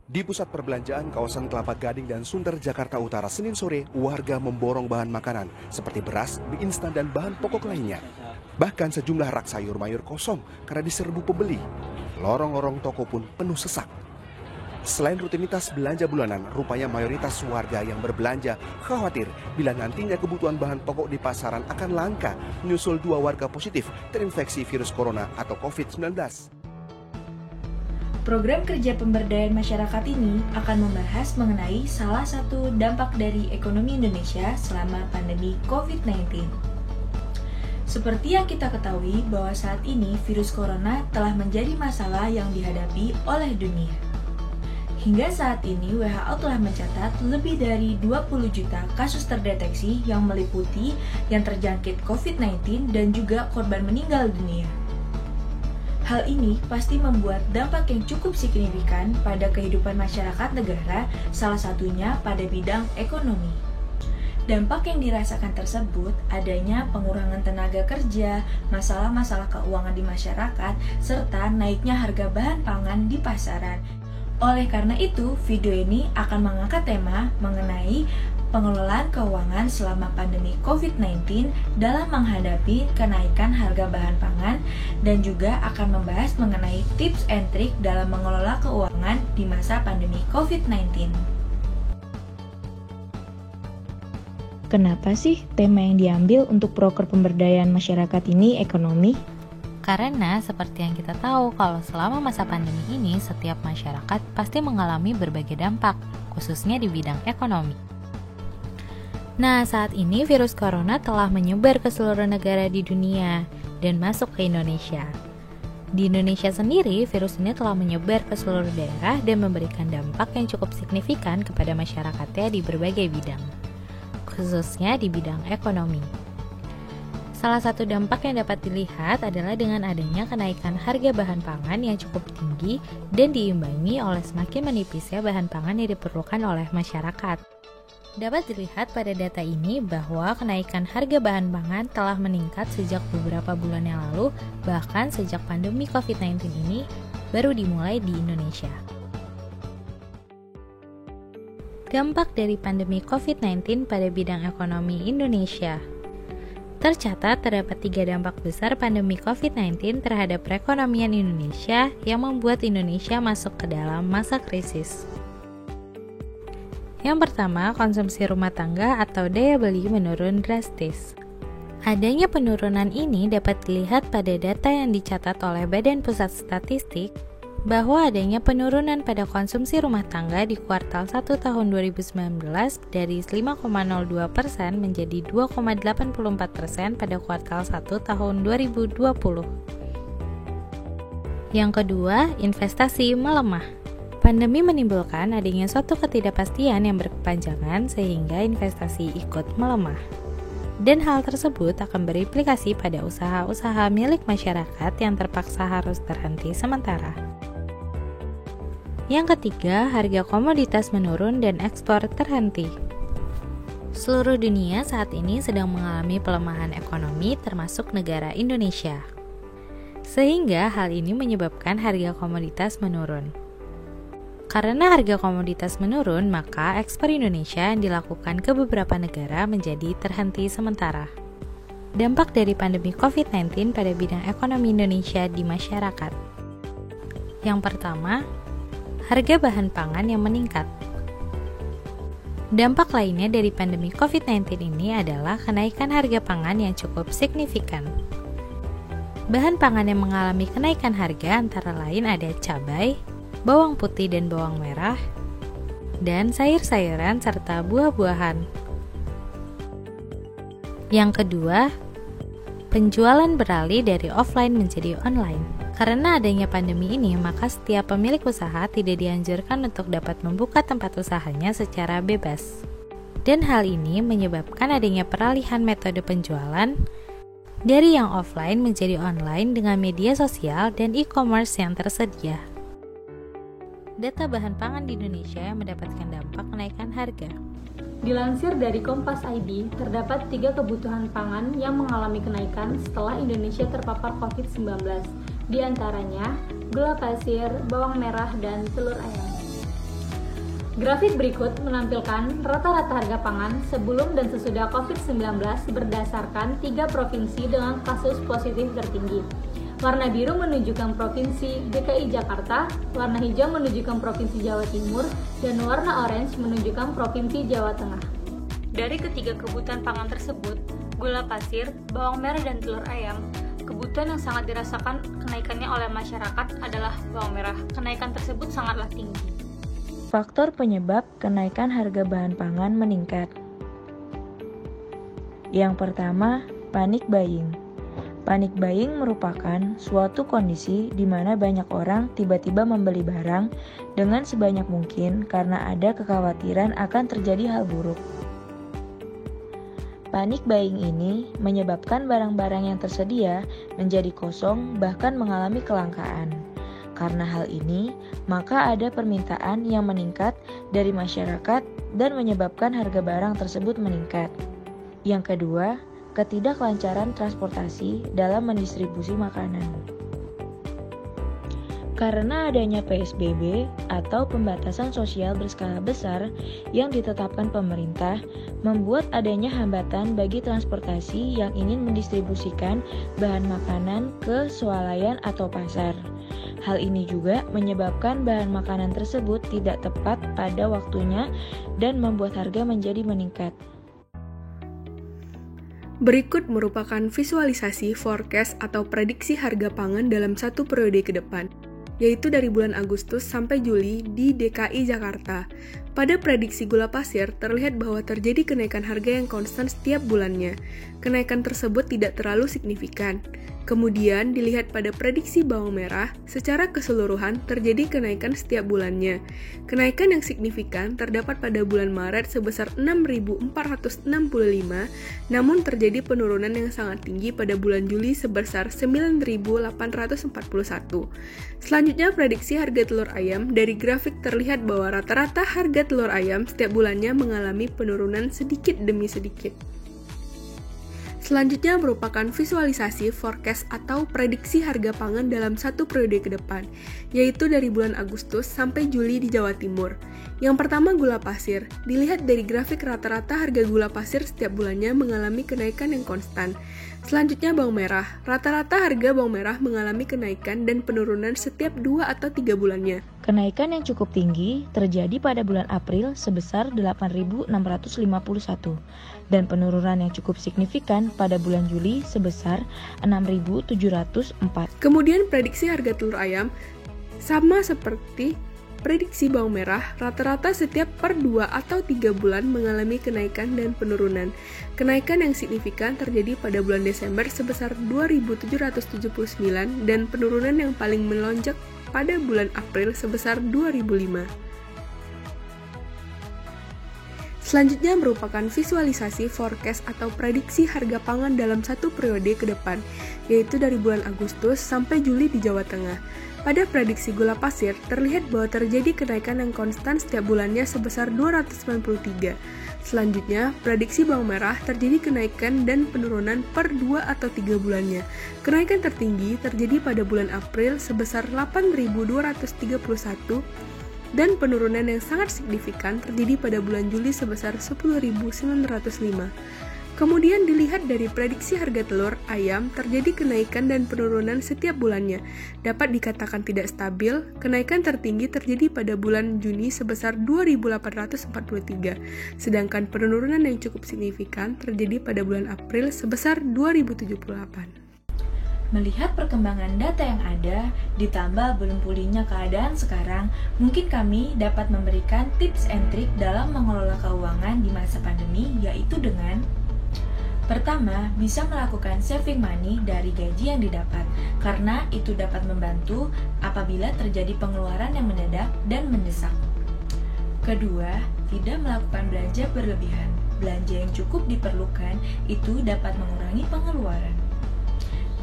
Di pusat perbelanjaan kawasan Kelapa Gading dan Sunter, Jakarta Utara, Senin sore, warga memborong bahan makanan seperti beras, mie instan, dan bahan pokok lainnya. Bahkan sejumlah rak sayur mayur kosong karena diserbu pembeli. Lorong-lorong toko pun penuh sesak. Selain rutinitas belanja bulanan, rupanya mayoritas warga yang berbelanja khawatir bila nantinya kebutuhan bahan pokok di pasaran akan langka menyusul 2 warga positif terinfeksi virus corona atau COVID-19. Program kerja pemberdayaan masyarakat ini akan membahas mengenai salah satu dampak dari ekonomi Indonesia selama pandemi COVID-19. Seperti yang kita ketahui bahwa saat ini virus corona telah menjadi masalah yang dihadapi oleh dunia. Hingga saat ini WHO telah mencatat lebih dari 20 juta kasus terdeteksi yang meliputi yang terjangkit COVID-19 dan juga korban meninggal dunia. Hal ini pasti membuat dampak yang cukup signifikan pada kehidupan masyarakat negara, salah satunya pada bidang ekonomi. Dampak yang dirasakan tersebut adanya pengurangan tenaga kerja, masalah-masalah keuangan di masyarakat, serta naiknya harga bahan pangan di pasaran. Oleh karena itu, video ini akan mengangkat tema mengenai pengelolaan keuangan selama pandemi COVID-19 dalam menghadapi kenaikan harga bahan pangan dan juga akan membahas mengenai tips and trik dalam mengelola keuangan di masa pandemi COVID-19. Kenapa sih tema yang diambil untuk proker pemberdayaan masyarakat ini ekonomi? Karena seperti yang kita tahu kalau selama masa pandemi ini setiap masyarakat pasti mengalami berbagai dampak, khususnya di bidang ekonomi. Nah, saat ini virus corona telah menyebar ke seluruh negara di dunia dan masuk ke Indonesia. Di Indonesia sendiri, virus ini telah menyebar ke seluruh daerah dan memberikan dampak yang cukup signifikan kepada masyarakatnya di berbagai bidang, khususnya di bidang ekonomi. Salah satu dampak yang dapat dilihat adalah dengan adanya kenaikan harga bahan pangan yang cukup tinggi dan diimbangi oleh semakin menipisnya bahan pangan yang diperlukan oleh masyarakat. Dapat dilihat pada data ini bahwa kenaikan harga bahan pangan telah meningkat sejak beberapa bulan yang lalu, bahkan sejak pandemi COVID-19 ini baru dimulai di Indonesia. Dampak dari pandemi COVID-19 pada bidang ekonomi Indonesia. Tercatat terdapat 3 dampak besar pandemi COVID-19 terhadap perekonomian Indonesia yang membuat Indonesia masuk ke dalam masa krisis. Yang pertama, konsumsi rumah tangga atau daya beli menurun drastis. Adanya penurunan ini dapat dilihat pada data yang dicatat oleh Badan Pusat Statistik bahwa adanya penurunan pada konsumsi rumah tangga di kuartal 1 tahun 2019 dari 5,02% menjadi 2,84% pada kuartal 1 tahun 2020. Yang kedua, investasi melemah. Pandemi menimbulkan adanya suatu ketidakpastian yang berkepanjangan sehingga investasi ikut melemah. Dan hal tersebut akan berimplikasi pada usaha-usaha milik masyarakat yang terpaksa harus terhenti sementara. Yang ketiga, harga komoditas menurun dan ekspor terhenti. Seluruh dunia saat ini sedang mengalami pelemahan ekonomi termasuk negara Indonesia. Sehingga hal ini menyebabkan harga komoditas menurun. Karena harga komoditas menurun, maka ekspor Indonesia yang dilakukan ke beberapa negara menjadi terhenti sementara. Dampak dari pandemi COVID-19 pada bidang ekonomi Indonesia di masyarakat. Yang pertama, harga bahan pangan yang meningkat. Dampak lainnya dari pandemi COVID-19 ini adalah kenaikan harga pangan yang cukup signifikan. Bahan pangan yang mengalami kenaikan harga antara lain ada cabai, bawang putih dan bawang merah, dan sayur-sayuran serta buah-buahan. Yang kedua, penjualan beralih dari offline menjadi online. Karena adanya pandemi ini, maka setiap pemilik usaha tidak dianjurkan untuk dapat membuka tempat usahanya secara bebas. Dan hal ini menyebabkan adanya peralihan metode penjualan dari yang offline menjadi online dengan media sosial dan e-commerce yang tersedia. Data bahan pangan di Indonesia yang mendapatkan dampak kenaikan harga. Dilansir dari Kompas ID, terdapat 3 kebutuhan pangan yang mengalami kenaikan setelah Indonesia terpapar COVID-19. Di antaranya, gula pasir, bawang merah, dan telur ayam. Grafik berikut menampilkan rata-rata harga pangan sebelum dan sesudah COVID-19 berdasarkan 3 provinsi dengan kasus positif tertinggi. Warna biru menunjukkan Provinsi DKI Jakarta, warna hijau menunjukkan Provinsi Jawa Timur, dan warna orange menunjukkan Provinsi Jawa Tengah. Dari ketiga kebutuhan pangan tersebut, gula pasir, bawang merah, dan telur ayam, kebutuhan yang sangat dirasakan kenaikannya oleh masyarakat adalah bawang merah. Kenaikan tersebut sangatlah tinggi. Faktor penyebab kenaikan harga bahan pangan meningkat. Yang pertama, panic buying. Panic buying merupakan suatu kondisi di mana banyak orang tiba-tiba membeli barang dengan sebanyak mungkin karena ada kekhawatiran akan terjadi hal buruk. Panic buying ini menyebabkan barang-barang yang tersedia menjadi kosong bahkan mengalami kelangkaan. Karena hal ini, maka ada permintaan yang meningkat dari masyarakat dan menyebabkan harga barang tersebut meningkat. Yang kedua, ketidaklancaran transportasi dalam mendistribusi makanan. Karena adanya PSBB atau pembatasan sosial berskala besar yang ditetapkan pemerintah, membuat adanya hambatan bagi transportasi yang ingin mendistribusikan bahan makanan ke swalayan atau pasar. Hal ini juga menyebabkan bahan makanan tersebut tidak tepat pada waktunya dan membuat harga menjadi meningkat. Berikut merupakan visualisasi forecast atau prediksi harga pangan dalam satu periode ke depan, yaitu dari bulan Agustus sampai Juli di DKI Jakarta. Pada prediksi gula pasir, terlihat bahwa terjadi kenaikan harga yang konstan setiap bulannya. Kenaikan tersebut tidak terlalu signifikan. Kemudian dilihat pada prediksi bawang merah, secara keseluruhan terjadi kenaikan setiap bulannya. Kenaikan yang signifikan terdapat pada bulan Maret sebesar 6.465, namun terjadi penurunan yang sangat tinggi pada bulan Juli sebesar 9.841. Selanjutnya prediksi harga telur ayam. Dari grafik terlihat bahwa rata-rata harga telur ayam setiap bulannya mengalami penurunan sedikit demi sedikit. Selanjutnya merupakan visualisasi forecast atau prediksi harga pangan dalam satu periode ke depan, yaitu dari bulan Agustus sampai Juli di Jawa Timur. Yang pertama gula pasir. Dilihat dari grafik rata-rata harga gula pasir setiap bulannya mengalami kenaikan yang konstan. Selanjutnya bawang merah. Rata-rata harga bawang merah mengalami kenaikan dan penurunan setiap 2 atau 3 bulannya. Kenaikan yang cukup tinggi terjadi pada bulan April sebesar 8.651 dan penurunan yang cukup signifikan pada bulan Juli sebesar 6.704. Kemudian prediksi harga telur ayam sama seperti prediksi bawang merah, rata-rata setiap per 2 atau 3 bulan mengalami kenaikan dan penurunan. Kenaikan yang signifikan terjadi pada bulan Desember sebesar 2.779 dan penurunan yang paling melonjak pada bulan April sebesar 2.005. Selanjutnya merupakan visualisasi forecast atau prediksi harga pangan dalam satu periode ke depan, yaitu dari bulan Agustus sampai Juli di Jawa Tengah. Pada prediksi gula pasir, terlihat bahwa terjadi kenaikan yang konstan setiap bulannya sebesar 293. Selanjutnya, prediksi bawang merah terjadi kenaikan dan penurunan per 2 atau 3 bulannya. Kenaikan tertinggi terjadi pada bulan April sebesar 8.231 dan penurunan yang sangat signifikan terjadi pada bulan Juli sebesar 10.905. Kemudian dilihat dari prediksi harga telur ayam, terjadi kenaikan dan penurunan setiap bulannya. Dapat dikatakan tidak stabil, kenaikan tertinggi terjadi pada bulan Juni sebesar 2.843, sedangkan penurunan yang cukup signifikan terjadi pada bulan April sebesar 2.078. Melihat perkembangan data yang ada, ditambah belum pulihnya keadaan sekarang, mungkin kami dapat memberikan tips and trik dalam mengelola keuangan di masa pandemi, yaitu dengan pertama, bisa melakukan saving money dari gaji yang didapat, karena itu dapat membantu apabila terjadi pengeluaran yang mendadak dan mendesak. Kedua, tidak melakukan belanja berlebihan. Belanja yang cukup diperlukan itu dapat mengurangi pengeluaran.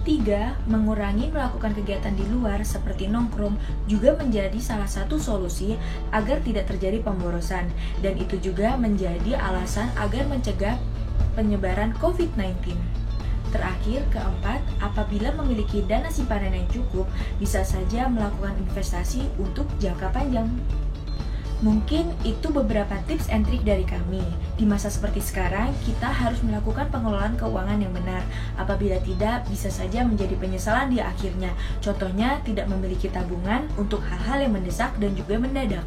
3. Mengurangi melakukan kegiatan di luar seperti nongkrong juga menjadi salah satu solusi agar tidak terjadi pemborosan, dan itu juga menjadi alasan agar mencegah penyebaran COVID-19. Terakhir, keempat, apabila memiliki dana simpanan yang cukup, bisa saja melakukan investasi untuk jangka panjang. Mungkin itu beberapa tips and trik dari kami. Di masa seperti sekarang, kita harus melakukan pengelolaan keuangan yang benar. Apabila tidak, bisa saja menjadi penyesalan di akhirnya. Contohnya, tidak memiliki tabungan untuk hal-hal yang mendesak dan juga mendadak.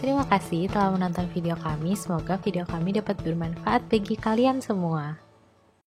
Terima kasih telah menonton video kami. Semoga video kami dapat bermanfaat bagi kalian semua.